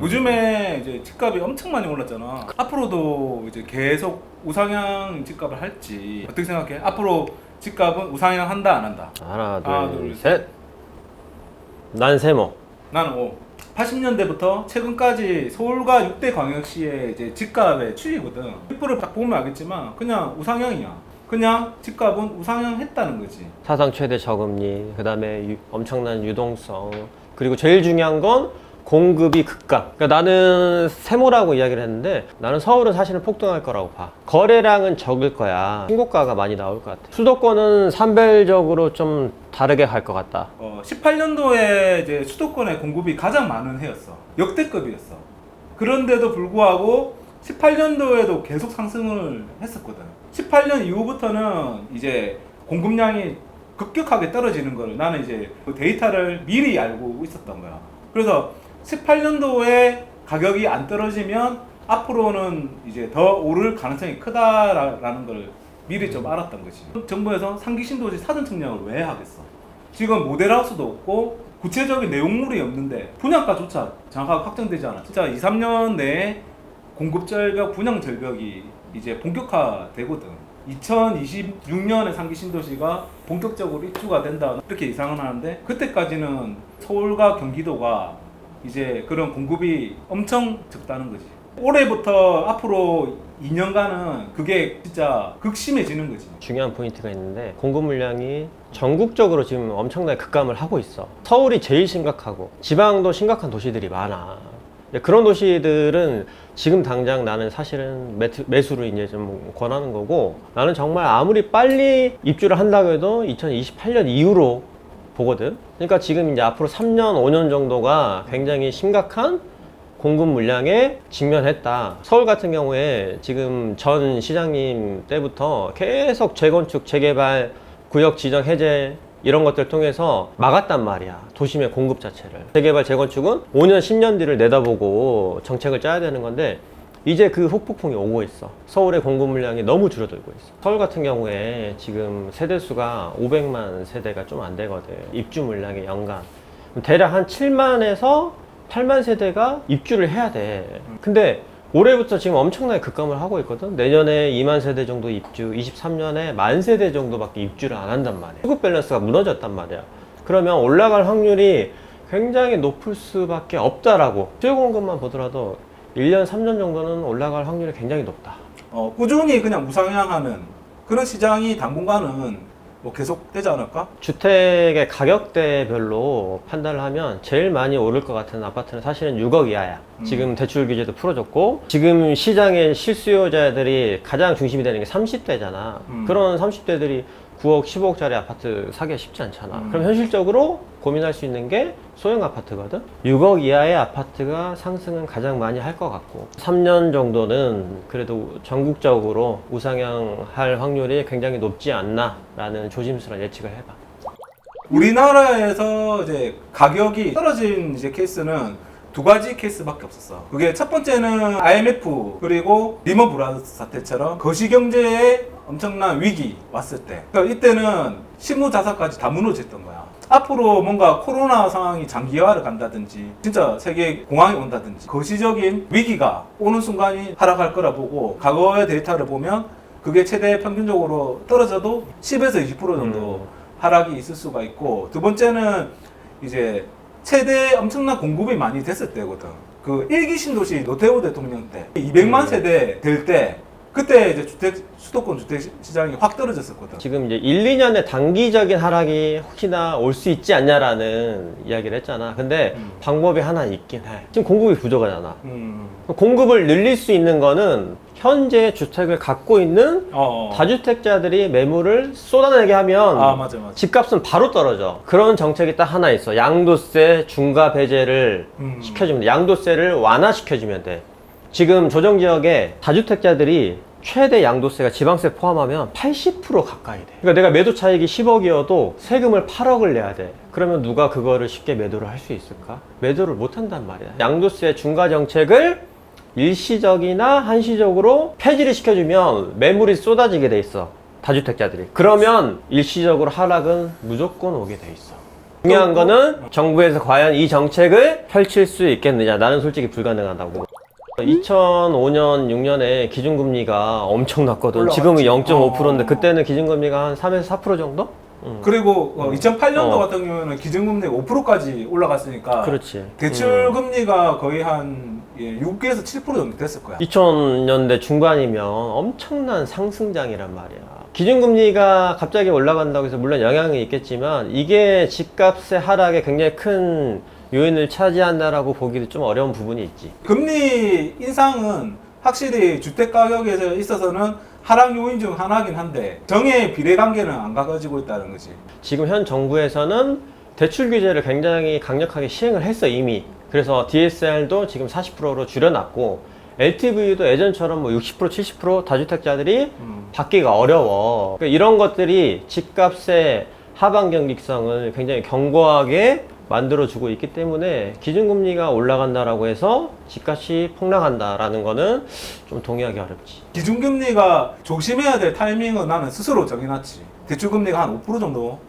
요즘에 이제 집값이 엄청 많이 올랐잖아. 앞으로도 이제 계속 우상향 집값을 할지 어떻게 생각해? 앞으로 집값은 우상향 한다 안 한다? 하나, 하나, 둘, 둘, 셋. 난 세모. 나는 O. 80년대부터 최근까지 서울과 6대 광역시의 이제 집값의 추이거든. 빅브를 딱 보면 알겠지만 그냥 우상향이야. 그냥 집값은 우상향 했다는 거지. 사상 최대 저금리, 그 다음에 엄청난 유동성, 그리고 제일 중요한 건 공급이 급감. 그러니까 나는 세모라고 이야기를 했는데 나는 서울은 사실은 폭등할 거라고 봐. 거래량은 적을 거야. 신고가가 많이 나올 것 같아. 수도권은 산별적으로 좀 다르게 갈 것 같다. 18년도에 이제 수도권의 공급이 가장 많은 해였어. 역대급이었어. 그런데도 불구하고 18년도에도 계속 상승을 했었거든. 18년 이후부터는 이제 공급량이 급격하게 떨어지는 거를 나는 이제 그 데이터를 미리 알고 있었던 거야. 그래서 18년도에 가격이 안 떨어지면 앞으로는 이제 더 오를 가능성이 크다라는 걸 미리 좀 알았던 거지. 정부에서 상기 신도시 사전 측량을 왜 하겠어? 지금 모델하우스도 없고 구체적인 내용물이 없는데 분양가조차 정확하게 확정되지 않아. 진짜 2, 3년 내에 공급 절벽, 분양 절벽이 이제 본격화되거든. 2026년에 상기 신도시가 본격적으로 입주가 된다 이렇게 예상을 하는데 그때까지는 서울과 경기도가 이제 그런 공급이 엄청 적다는 거지. 올해부터 앞으로 2년간은 그게 진짜 극심해지는 거지. 중요한 포인트가 있는데 공급 물량이 전국적으로 지금 엄청나게 급감을 하고 있어. 서울이 제일 심각하고 지방도 심각한 도시들이 많아. 그런 도시들은 지금 당장 나는 사실은 매수를 이제 좀 권하는 거고, 나는 정말 아무리 빨리 입주를 한다고 해도 2028년 이후로 보거든. 그러니까 지금 이제 앞으로 3년, 5년 정도가 굉장히 심각한 공급 물량에 직면했다. 서울 같은 경우에 지금 전 시장님 때부터 계속 재건축, 재개발, 구역 지정 해제 이런 것들 통해서 막았단 말이야. 도심의 공급 자체를. 재개발, 재건축은 5년, 10년 뒤를 내다보고 정책을 짜야 되는 건데 이제 그 후폭풍이 오고 있어. 서울의 공급 물량이 너무 줄어들고 있어. 서울 같은 경우에 지금 세대수가 500만 세대가 좀 안 되거든. 입주 물량의 연간. 대략 한 7만에서 8만 세대가 입주를 해야 돼. 근데 올해부터 지금 엄청나게 급감을 하고 있거든. 내년에 2만 세대 정도 입주, 23년에 1만 세대 정도밖에 입주를 안 한단 말이야. 수급 밸런스가 무너졌단 말이야. 그러면 올라갈 확률이 굉장히 높을 수밖에 없다라고. 수요 공급만 보더라도 1년, 3년 정도는 올라갈 확률이 굉장히 높다. 꾸준히 그냥 우상향하는 그런 시장이 당분간은 뭐 계속 되지 않을까? 주택의 가격대별로 판단을 하면 제일 많이 오를 것 같은 아파트는 사실은 6억 이하야. 지금 대출 규제도 풀어줬고 지금 시장의 실수요자들이 가장 중심이 되는 게 30대잖아. 그런 30대들이 9억, 15억짜리 아파트 사기가 쉽지 않잖아. 그럼 현실적으로 고민할 수 있는 게 소형 아파트거든. 6억 이하의 아파트가 상승은 가장 많이 할 것 같고 3년 정도는 그래도 전국적으로 우상향할 확률이 굉장히 높지 않나 라는 조심스러운 예측을 해봐. 우리나라에서 이제 가격이 떨어진 이제 케이스는 두 가지 케이스밖에 없었어. 그게 첫 번째는 IMF 그리고 리먼 브라더스 사태처럼 거시경제에 엄청난 위기 왔을 때. 그러니까 이때는 실무 자산까지 다 무너졌던 거야. 앞으로 뭔가 코로나 상황이 장기화를 간다든지 진짜 세계 공황이 온다든지 거시적인 위기가 오는 순간이 하락할 거라 보고 과거의 데이터를 보면 그게 최대 평균적으로 떨어져도 10에서 20% 정도 하락이 있을 수가 있고, 두 번째는 이제 최대 엄청난 공급이 많이 됐을 때거든. 그 1기 신도시 노태우 대통령 때 200만 세대 될 때 그때 이제 수도권 주택 시장이 확 떨어졌었거든. 지금 이제 1, 2년의 단기적인 하락이 혹시나 올 수 있지 않냐라는 이야기를 했잖아. 근데 방법이 하나 있긴 해. 지금 공급이 부족하잖아. 공급을 늘릴 수 있는 거는 현재 주택을 갖고 있는 다주택자들이 매물을 쏟아내게 하면 맞아. 집값은 바로 떨어져. 그런 정책이 딱 하나 있어. 양도세 중과 배제를 시켜주면 돼. 양도세를 완화시켜주면 돼. 지금 조정지역에 다주택자들이 최대 양도세가 지방세 포함하면 80% 가까이 돼. 그러니까 내가 매도 차익이 10억이어도 세금을 8억을 내야 돼. 그러면 누가 그거를 쉽게 매도를 할 수 있을까? 매도를 못 한단 말이야. 양도세 중과 정책을 일시적이나 한시적으로 폐지를 시켜주면 매물이 쏟아지게 돼 있어. 다주택자들이. 그러면 일시적으로 하락은 무조건 오게 돼 있어. 중요한 거는 정부에서 과연 이 정책을 펼칠 수 있겠느냐. 나는 솔직히 불가능하다고. 2005년, 6년에 기준금리가 엄청 낮거든. 올라갔지. 지금은 0.5%인데 그때는 기준금리가 한 3에서 4% 정도? 그리고 2008년도 어. 같은 경우에는 기준금리가 5%까지 올라갔으니까 그렇지. 대출금리가 거의 한 6에서 7% 정도 됐을 거야. 2000년대 중반이면 엄청난 상승장이란 말이야. 기준금리가 갑자기 올라간다고 해서 물론 영향이 있겠지만 이게 집값의 하락에 굉장히 큰 요인을 차지한다라고 보기도 좀 어려운 부분이 있지. 금리 인상은 확실히 주택 가격에 있어서는 하락 요인 중 하나긴 한데 정의 비례관계는 안 가가지고 있다는 거지. 지금 현 정부에서는 대출 규제를 굉장히 강력하게 시행을 했어 이미. 그래서 DSR도 지금 40%로 줄여놨고 LTV도 예전처럼 뭐 60%, 70% 다주택자들이 받기가 어려워. 그러니까 이런 것들이 집값의 하방 경직성을 굉장히 견고하게 만들어주고 있기 때문에 기준금리가 올라간다라고 해서 집값이 폭락한다라는 거는 좀 동의하기 어렵지. 기준금리가 조심해야 될 타이밍은 나는 스스로 정해놨지. 대출금리가 한 5% 정도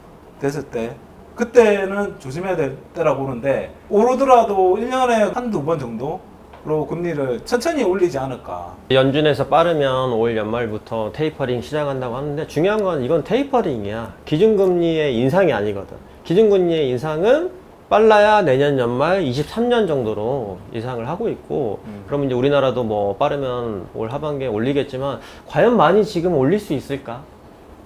됐을 때 그때는 조심해야 될 때라고 보는데 오르더라도 1년에 한두 번 정도로 금리를 천천히 올리지 않을까. 연준에서 빠르면 올 연말부터 테이퍼링 시작한다고 하는데 중요한 건 이건 테이퍼링이야. 기준금리의 인상이 아니거든. 기준금리의 인상은 빨라야 내년 연말 23년 정도로 예상을 하고 있고 그러면 이제 우리나라도 뭐 빠르면 올 하반기에 올리겠지만 과연 많이 지금 올릴 수 있을까?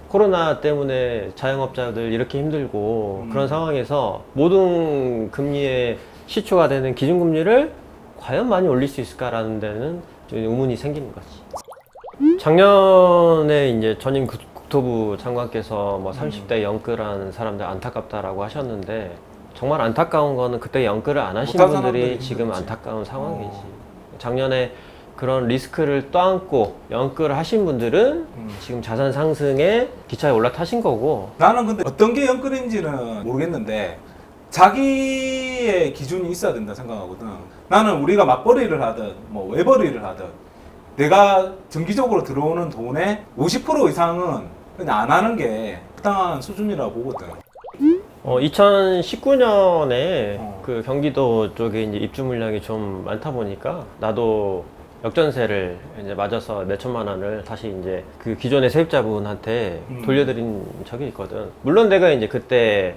코로나 때문에 자영업자들 이렇게 힘들고 그런 상황에서 모든 금리의 시초가 되는 기준금리를 과연 많이 올릴 수 있을까라는 데는 좀 의문이 생기는 거지. 작년에 이제 전임 국토부 장관께서 뭐 30대 연끌한 사람들 안타깝다라고 하셨는데 정말 안타까운 거는 그때 연끌을 안 하신 못한 분들이 사람들이 지금 힘들지. 안타까운 상황이지. 작년에 그런 리스크를 떠안고 연끌을 하신 분들은 지금 자산 상승에 기차에 올라타신 거고. 나는 근데 어떤 게 연끌인지는 모르겠는데 자기의 기준이 있어야 된다 생각하거든. 나는 우리가 맞벌이를 하든 뭐 외벌이를 하든 내가 정기적으로 들어오는 돈의 50% 이상은 그냥 안 하는 게 적당한 수준이라고 보거든. 2019년에 그 경기도 쪽에 이제 입주 물량이 좀 많다 보니까 나도 역전세를 이제 맞아서 몇천만 원을 다시 이제 그 기존의 세입자분한테 돌려드린 적이 있거든. 물론 내가 이제 그때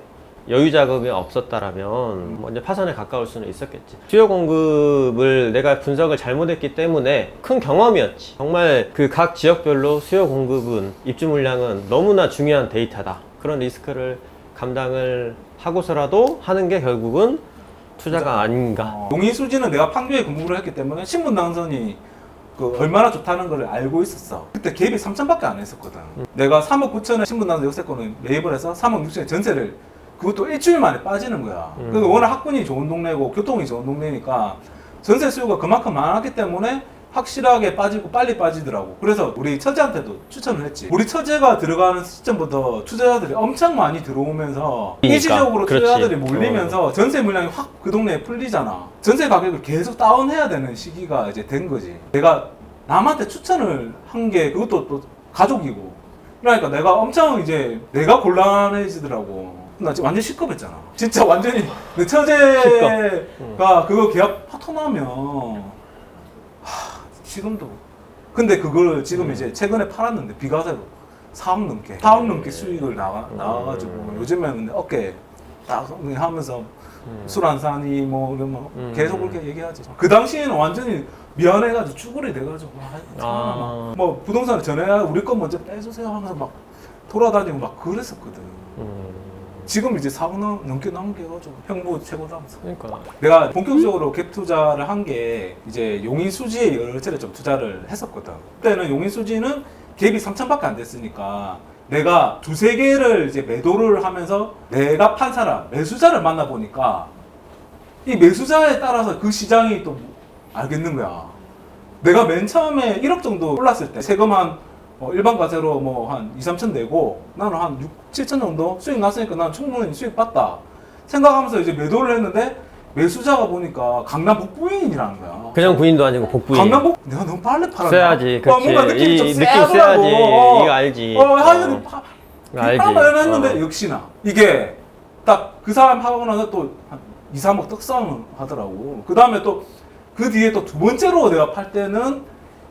여유 자금이 없었다라면 뭐 이제 파산에 가까울 수는 있었겠지. 수요 공급을 내가 분석을 잘못했기 때문에 큰 경험이었지. 정말 그 각 지역별로 수요 공급은 입주 물량은 너무나 중요한 데이터다. 그런 리스크를 감당을 하고서라도 하는 게 결국은 투자가 아닌가. 용의수지는 내가 판교에 근무를 했기 때문에 신분 당선이 그 얼마나 좋다는 걸 알고 있었어. 그때 갭이 3천밖에 안 했었거든. 내가 3억 9천에 신분 당선 역세권을 매입을 해서 3억 6천에 전세를 그것도 일주일 만에 빠지는 거야. 그 워낙 학군이 좋은 동네고 교통이 좋은 동네니까 전세 수요가 그만큼 많았기 때문에 확실하게 빠지고 빨리 빠지더라고. 그래서 우리 처제한테도 추천을 했지. 우리 처제가 들어가는 시점부터 투자자들이 엄청 많이 들어오면서 일시적으로 그렇지. 투자자들이 몰리면서 전세 물량이 확 그 동네에 풀리잖아. 전세 가격을 계속 다운해야 되는 시기가 이제 된 거지. 내가 남한테 추천을 한 게 그것도 또 가족이고. 그러니까 내가 엄청 이제 내가 곤란해지더라고. 나 지금 완전 시급했잖아. 진짜 완전히 내 처제가 그거 계약 파토나면 지금도. 근데 그걸 지금 이제 최근에 팔았는데 비과세로 4억 넘게 4억 넘게 수익을 나와가지고 요즘에는 어깨 딱 하면서 술 안 사니 뭐 이러면 계속 그렇게 얘기하지. 그 당시에는 완전히 미안해가지고 쭈그리 돼가지고 뭐 부동산에 전에 우리 거 먼저 빼주세요 하면서 막 돌아다니고 막 그랬었거든. 지금 이제 4억 넘게 남겨가지고 형부 최고다면서. 그러니까. 내가 본격적으로 갭 투자를 한 게 이제 용인수지에 여러 차례 좀 투자를 했었거든. 그때는 용인수지는 갭이 3천밖에 안 됐으니까 내가 두세 개를 이제 매도를 하면서 내가 판 사람, 매수자를 만나보니까 이 매수자에 따라서 그 시장이 또 알겠는 거야. 내가 맨 처음에 1억 정도 올랐을 때 세금 한 일반 과세로 뭐 한 2, 3천 내고 나는 한 6, 7천 정도 수익 났으니까 난 충분히 수익 봤다 생각하면서 이제 매도를 했는데 매수자가 보니까 강남 북부인이라는 거야. 그냥 부인도 아니고 복부인. 강남 북 내가 너무 빨리 팔았나? 써야지. 그렇지. 뭔가 느낌이 좀 느낌 쎄하더라고. 써야지. 이거 알지. 하여튼 알지. 했는데 역시나 이게 딱 그 사람 하고 나서 또 한 2, 3억 떡상을 하더라고. 그 다음에 또 그 뒤에 또 두 번째로 내가 팔 때는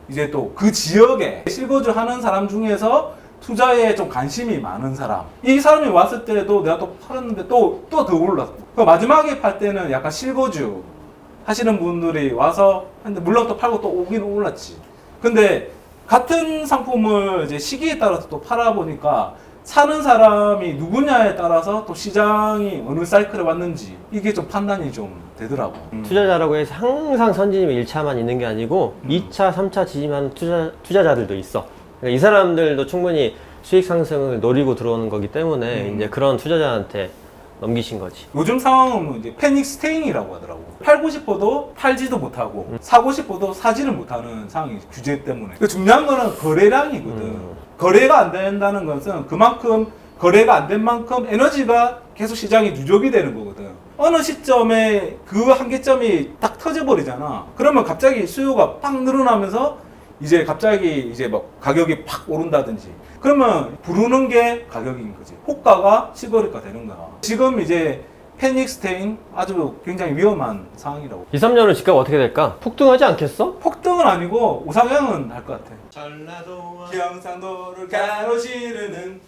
이제 또 그 지역에 실거주 하는 사람 중에서 투자에 좀 관심이 많은 사람. 이 사람이 왔을 때도 내가 또 팔았는데 또 더 올랐고. 그 마지막에 팔 때는 약간 실거주 하시는 분들이 와서 근데 물론 또 팔고 또 오긴 올랐지. 근데 같은 상품을 이제 시기에 따라서 또 팔아 보니까 사는 사람이 누구냐에 따라서 또 시장이 어느 사이클에 왔는지 이게 좀 판단이 좀 되더라고. 투자자라고 해서 항상 선진입 1차만 있는 게 아니고 2차, 3차 지지하는 투자자들도 있어. 그러니까 이 사람들도 충분히 수익 상승을 노리고 들어오는 거기 때문에 이제 그런 투자자한테 넘기신 거지. 요즘 상황은 이제 패닉 스테잉이라고 하더라고. 팔고 싶어도 팔지도 못하고 사고 싶어도 사지를 못하는 상황이 규제 때문에. 그 중요한 거는 거래량이거든. 거래가 안 된다는 것은 그만큼 거래가 안 된 만큼 에너지가 계속 시장이 누적이 되는 거거든. 어느 시점에 그 한계점이 딱 터져버리잖아. 그러면 갑자기 수요가 팍 늘어나면서 이제 갑자기 이제 막 가격이 팍 오른다든지 그러면 부르는 게 가격인 거지. 호가가 실거래가 되는 거야. 지금 이제 패닉 스테잉 아주 굉장히 위험한 상황이라고. 2, 3년은 집값 어떻게 될까? 폭등하지 않겠어? 폭등은 아니고 우상향은 할 것 같아. 전라도와 경상도를 가로지르는